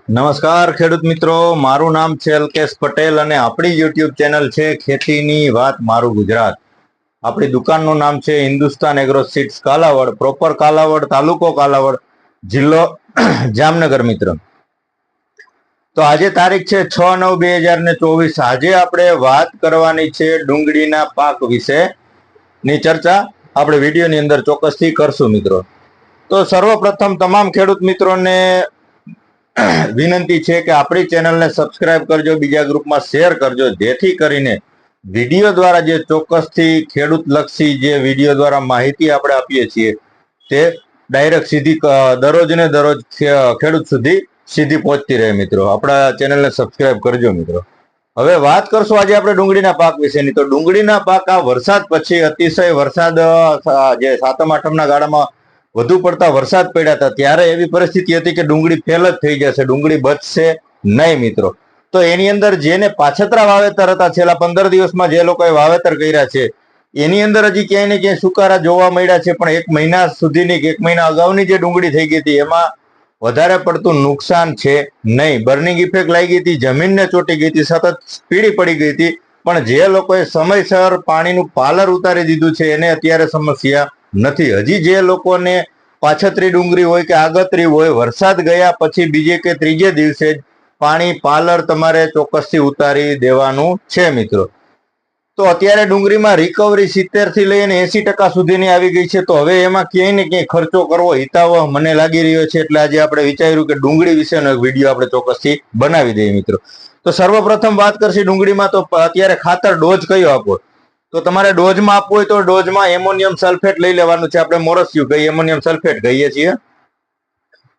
નમસ્કાર ખેડૂત મિત્રો, મારું નામ છે અલ્કેશ પટેલ અને આપણી યુટ્યુબ ચેનલ છે ખેતીની વાત મારું ગુજરાત. આપણી દુકાનનું નામ છે Hindustan agro seeds Kalavad, proper Kalavad, તાલુકો કાલાવડ, જિલ્લો જામનગર. મિત્રો, તો આજે તારીખ છે 6/9/2024. આજે આપણે વાત કરવાની છે ડુંગળીના પાક વિશે ની ચર્ચા આપણે વિડીયોની અંદર ચોક્કસથી કરશું. મિત્રો, તો સર્વપ્રથમ તમામ ખેડૂત મિત્રોને વિનંતી છે કે આપણી ચેનલને સબસ્ક્રાઇબ કરજો, બીજા ગ્રુપમાં શેર કરજો, જેથી કરીને વિડીયો દ્વારા જે ચોક્કસથી ખેડૂત લક્ષી જે વિડીયો દ્વારા માહિતી આપણે આપીએ છીએ તે ડાયરેક્ટ સીધી દરરોજ ને દરરોજ ખેડૂત સુધી સીધી પહોંચતી રહે. મિત્રો, આપણા ચેનલને સબસ્ક્રાઇબ કરજો. મિત્રો, હવે વાત કરશું આજે આપણે ડુંગળીના પાક વિશેની. તો ડુંગળીના પાક આ વરસાદ પછી અતિશય વરસાદ જે સાતમ આઠમના ગાળામાં વધુ પડતા વરસાદ પડ્યા હતા ત્યારે એવી પરિસ્થિતિ હતી કે ડુંગળી ફેલ જ થઈ જશે, ડુંગળી બચશે નહીં. મિત્રો, તો એની અંદર જેને પાછતરા વાવેતર હતા, છેલ્લા 15 દિવસમાં જે લોકોએ વાવેતર કર્યા છે એની અંદર હજી ક્યાંય ને ક્યાંય સુકારા જોવા મળ્યા છે, પણ 1 મહિના સુધીની 1 મહિના અગાઉની જે ડુંગળી થઈ ગઈ હતી એમાં વધારે પડતું નુકસાન છે નહીં. બર્નિંગ ઇફેક્ટ લાગી હતી, જમીનને ચોટી ગઈ હતી, સતત પીળી પડી ગઈ હતી, પણ જે લોકોએ સમયસર પાણીનું પાલર ઉતારી દીધું છે એને અત્યારે સમસ્યા નથી. હજી જે લોકોને પાછતરી ડુંગળી હોય કે આગતરી હોય, વરસાદ ગયા પછી બીજે કે ત્રીજે દિવસે જ પાણી પાલર તમારે ચોક્કસથી ઉતારી દેવાનું છે. મિત્રો, તો અત્યારે ડુંગળીમાં રિકવરી 70 થી લઈને 80% સુધીની આવી ગઈ છે. તો હવે એમાં ક્યાંય ને ક્યાંય ખર્ચો કરવો હિતાવહ મને લાગી રહ્યો છે, એટલે આજે આપણે વિચાર્યું કે ડુંગળી વિશેનો એક વિડીયો આપણે ચોક્કસથી બનાવી દઈએ. મિત્રો, તો સર્વપ્રથમ વાત કરશે ડુંગળીમાં. તો અત્યારે ખાતર ડોઝ કયો આપવો? તો તમારે ડોઝમાં આપવું હોય તો ડોઝમાં એમોનિયમ સલ્ફેટ લઈ લેવાનું છે. આપણે મોરસ્યું કહીએ, એમોનિયમ સલ્ફેટ કહીએ છીએ.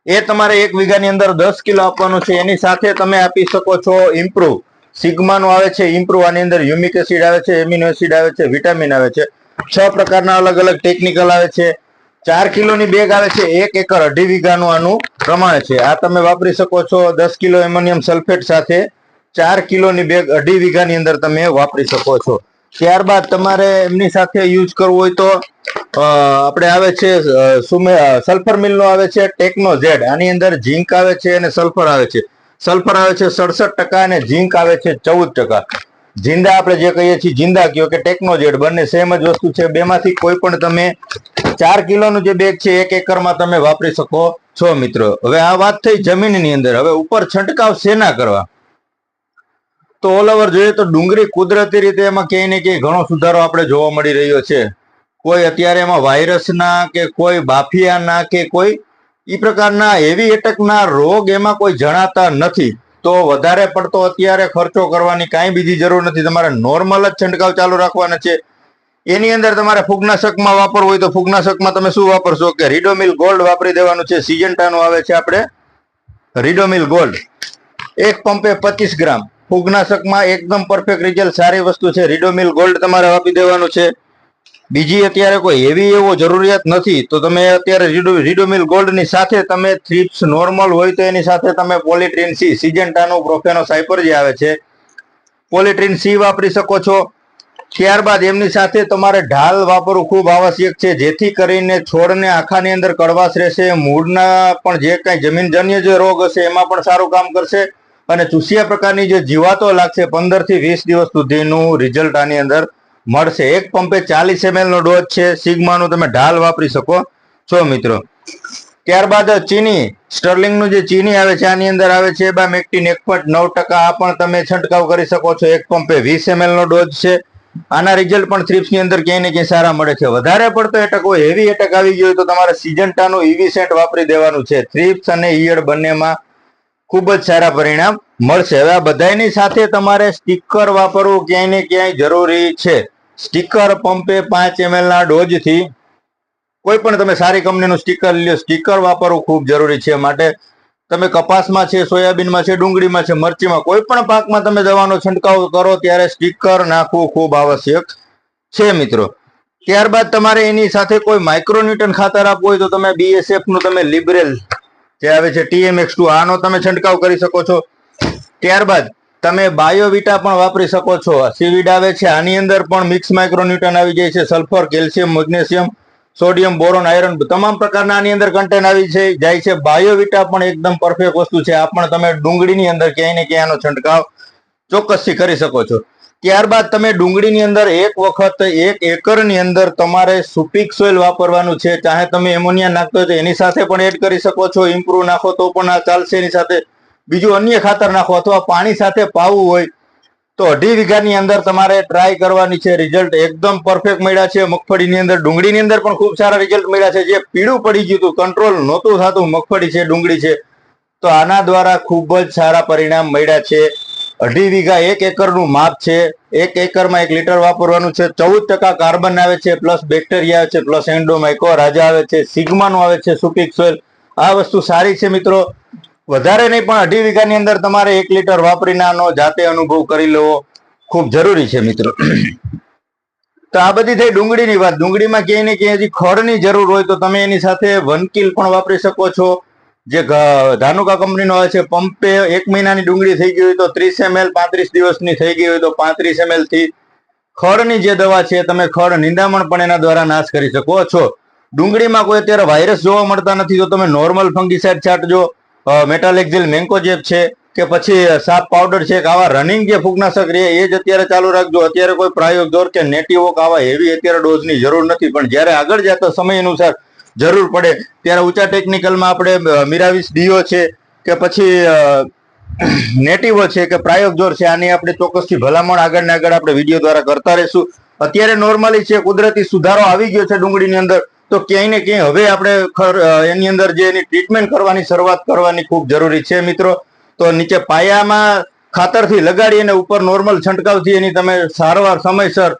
એ તમારે 1 વીઘાની અંદર 10 કિલો આપવાનું છે. એની સાથે તમે આપી શકો છો ઇમ્પ્રુવ, સિગ્માનું આવે છે ઇમ્પ્રુવ. આની અંદર હ્યુમિક એસિડ આવે છે, એમિનો એસિડ આવે છે, વિટામિન આવે છે. 6 પ્રકારના અલગ અલગ ટેકનિકલ આવે છે. 4 કિલોની બેગ આવે છે. 1 એકર 2.5 વીઘાનું આનું પ્રમાણ છે. આ તમે વાપરી શકો છો. 10 કિલો એમોનિયમ સલ્ફેટ સાથે 4 કિલોની બેગ 2.5 વીઘાની અંદર તમે વાપરી શકો છો. ત્યારબાદ તમારે એમની સાથે યુઝ કરવું હોય તો આપણે આવે છે સલ્ફર મિલ નો આવે છે ટેકનો ઝેડ. આની અંદર ઝીંક આવે છે અને સલ્ફર આવે છે. સલ્ફર આવે છે 67% અને ઝીંક આવે છે 14%. જિંદા આપણે જે કહીએ છીએ જિંદા કયો કે ટેકનો ઝેડ, બંને સેમ જ વસ્તુ છે. બેમાંથી કોઈ પણ તમે 4 કિલોનું જે બેગ છે 1 એકરમાં તમે વાપરી શકો છો. મિત્રો, હવે આ વાત થઈ જમીનની અંદર. હવે ઉપર છંટકાવ શેના કરવા? તો ઓલ ઓવર જોઈએ તો ડુંગળી કુદરતી રીતે એમાં ક્યાંય ને ક્યાંય ઘણો સુધારો આપણે જોવા મળી રહ્યો છે. કોઈ અત્યારે એમાં વાયરસના કે કોઈ બાફિયાના કે કોઈ ઈ પ્રકારના હેવી એટેકના રોગ એમાં કોઈ જણાતા નથી. તો વધારે પડતો અત્યારે ખર્ચો કરવાની કાંઈ બીજી જરૂર નથી. તમારે નોર્મલ જ છંટકાવ ચાલુ રાખવાના છે. એની અંદર તમારે ફૂગનાશકમાં વાપરવું હોય તો ફૂગનાશકમાં તમે શું વાપરશો કે રીડોમિલ ગોલ્ડ વાપરી દેવાનું છે. સિજન્ટાનું આવે છે આપણે રીડોમિલ ગોલ્ડ. 1 પંપે 25 ગ્રામ ફૂગનાશકમાં એકદમ પરફેક્ટ રિઝલ્ટ, સારી વસ્તુ છે. રીડોમિલ ગોલ્ડ તમારે વાપરી દેવાનું છે. બીજી અત્યારે કોઈ હેવી એવો જરૂરિયાત નથી. તો તમે અત્યારે રીડોમિલ ગોલ્ડની સાથે તમે થ્રિપ્સ નોર્મલ હોય તો એની સાથે તમે પોલિટ્રીન સી, સિજન્ટાનું પ્રોફેનો સાયપર જે આવે છે પોલિટ્રીન સી વાપરી શકો છો. ત્યારબાદ એમની સાથે તમારે ઢાલ વાપરવું ખૂબ આવશ્યક છે, જેથી કરીને છોડને આખાની અંદર કડવાશ રહેશે. મૂળના પણ જે કાંઈ જમીનજન્ય જે રોગ હશે એમાં પણ સારું કામ કરશે અને ચૂસિયા પ્રકારની જે જીવાતો લાગશે 15 થી 20 દિવસ સુધીનું રિઝલ્ટ આની અંદર મળશે. 1 પંપે 40 ml નો ડોઝ છે. સિગ્માનું તમે ઢાલ વાપરી શકો છો. મિત્રો, ત્યારબાદ ચીની, સ્ટર્લિંગનું જે ચીની આવે છે આની અંદર આવે છે બામેક્ટિન 1.9%. આ પણ તમે છંટકાવ કરી શકો છો. 1 પંપે 20 ml નો ડોઝ છે. આના રિઝલ્ટ પણ થ્રિપ્સની અંદર ક્યાંય ને ક્યાંય સારા મળે છે. વધારે પડતો એટેક હોય, હેવી એટેક આવી ગયો હોય તો તમારે સિજન્ટાનું ઇવીસેન્ટ વાપરી દેવાનું છે. થ્રિપ્સ અને ઈયળ બંનેમાં ખૂબ જ સારા પરિણામ મળશે. હવે આ બધાની સાથે તમારે સ્ટીકર વાપરવું ક્યાંય ને ક્યાંય જરૂરી છે. સ્ટીકર પંપે 5 ml ના ડોઝ થી કોઈ પણ તમે સારી કંપનીનું સ્ટીકર લ્યો, સ્ટીકર વાપરવું ખૂબ જરૂરી છે. માટે તમે કપાસમાં છે, સોયાબીનમાં છે, ડુંગળીમાં છે, મરચીમાં, કોઈ પણ પાકમાં તમે દવાનો છંટકાવ કરો ત્યારે સ્ટીકર નાખવું ખૂબ આવશ્યક છે. મિત્રો, ત્યારબાદ તમારે એની સાથે કોઈ માઇક્રોન્યુટન ખાતર આપવું હોય તો તમે BSF નું તમે લિબરેલ જે આવે છે TMX2 આનો તમે છંટકાવ કરી શકો છો. ત્યારબાદ તમે બાયોવિટા પણ વાપરી શકો છો. સીવીડ આવે છે, આની અંદર પણ મિક્સ માઇક્રોન્યુટન આવી જાય છે. Sulphur, calcium, magnesium sodium, boron, iron તમામ પ્રકારના આની અંદર કન્ટેન્ટ આવી છે જાય છે. બાયોવિટા પણ એકદમ પરફેક્ટ વસ્તુ છે. આ પણ તમે ડુંગળીની અંદર ક્યાંય ને ક્યાંય આનો છંટકાવ ચોક્કસથી કરી શકો છો. ત્યારબાદ તમે ડુંગળીની અંદર એક વખત 1 એકરની અંદર તમારે સુપીક સોઇલ વાપરવાનું છે. ચાહે તમે એમોનિયા નાખતો હોય તો એની સાથે પણ એડ કરી શકો છો. ઇમ્પ્રુવ નાખો તો પણ આ ચાલશે. એની સાથે બીજું અન્ય ખાતર નાખો અથવા પાણી સાથે પાવું હોય તો 2.5 વીઘાની અંદર તમારે ટ્રાય કરવાની છે. રિઝલ્ટ એકદમ પરફેક્ટ મળ્યા છે. મગફળીની અંદર, ડુંગળીની અંદર પણ ખૂબ સારા રિઝલ્ટ મળ્યા છે. જે પીળું પડી ગયું હતું, કંટ્રોલ નહોતું થતું, મગફળી છે, ડુંગળી છે, તો આના દ્વારા ખૂબ જ સારા પરિણામ મળ્યા છે. 2.5 વીઘા 1 એકરનું માપ છે. 1 એકરમાં 1 લીટર વાપરવાનું છે. 14% કાર્બન આવે છે, પ્લસ બેક્ટેરિયા આવે છે, પ્લસ એન્ડોમાઇકો રાજા આવે છે, સિગ્માનું આવે છે, સુપીક સોઇલ. આ વસ્તુ સારી છે મિત્રો. વધારે નહીં પણ 2.5 વીઘાની અંદર તમારે 1 લીટર વાપરીને આનો જાતે અનુભવ કરી લેવો ખૂબ જરૂરી છે મિત્રો. તો આ બધી થઈ ડુંગળીની વાત. ડુંગળીમાં ક્યાંય ને ક્યાંય હજી ખડની જરૂર હોય તો તમે એની સાથે વનકીલ પણ વાપરી શકો છો. જે ધાનુકા કંપનીનો આવે છે. પંપે 1 મહિનાની ડુંગળી થઈ ગઈ હોય તો 30 ml, 35 દિવસની થઈ ગઈ હોય તો 35 ml થી ખડની જે દવા છે તમે ખડ નિંદામણ પણ એના દ્વારા નાશ કરી શકો છો. ડુંગળીમાં કોઈ અત્યારે વાયરસ જોવા મળતા નથી તો તમે નોર્મલ ફંગીસાઇડ છાંટજો. મેટાલેક્ઝિલ મેન્કોજેબ છે કે પછી સાપ પાવડર છે કે આવા રનિંગ જે ફૂગનાશક રહે એ જ અત્યારે ચાલુ રાખજો. અત્યારે કોઈ પ્રાયોગજોર કે નેટિવોક આવા હેવી અત્યારે ડોઝની જરૂર નથી, પણ જ્યારે આગળ જતા સમય અનુસાર જરૂર પડે ત્યારે ઊંચા ટેકનિકલમાં આપણે મિરાવિસ ડીઓ છે કે પછી નેટિવો છે કે પ્રાયોગજોર છે, આની આપણે ચોક્કસથી ભલામણ આગળ ને આગળ આપણે વિડીયો દ્વારા કરતા રહીશું. અત્યારે નોર્મલી છે, કુદરતી સુધારો આવી ગયો છે ડુંગળીની અંદર, તો ક્યાંય ને ક્યાંય હવે આપણે એની અંદર જે એની ટ્રીટમેન્ટ કરવાની શરૂઆત કરવાની ખૂબ જરૂરી છે મિત્રો. તો નીચે પાયામાં ખાતરથી લગાડી અને ઉપર નોર્મલ છંટકાવથી એની તમે સારવાર સમયસર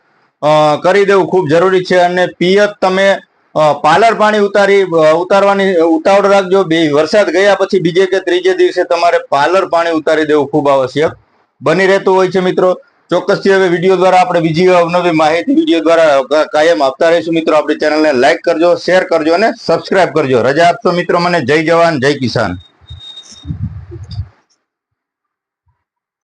કરી દેવું ખૂબ જરૂરી છે. અને પિયત તમે પાલર પાણી ઉતારવાની ઉતાવળ રાખજો. વરસાદ ગયા પછી બીજે કે ત્રીજે દિવસે તમારે પાલર પાણી ઉતારી દેવું ખૂબ આવશ્યક બની રહેતું હોય છે મિત્રો. ચોક્કસથી હવે વિડીયો દ્વારા આપણે બીજી અવનવી માહિતી વિડીયો દ્વારા કાયમ આપતા રહીશું મિત્રો. આપણી ચેનલને લાઈક કરજો, શેર કરજો અને સબસ્ક્રાઇબ કરજો. રજા આપશો મિત્રો મને. જય જવાન, જય કિસાન.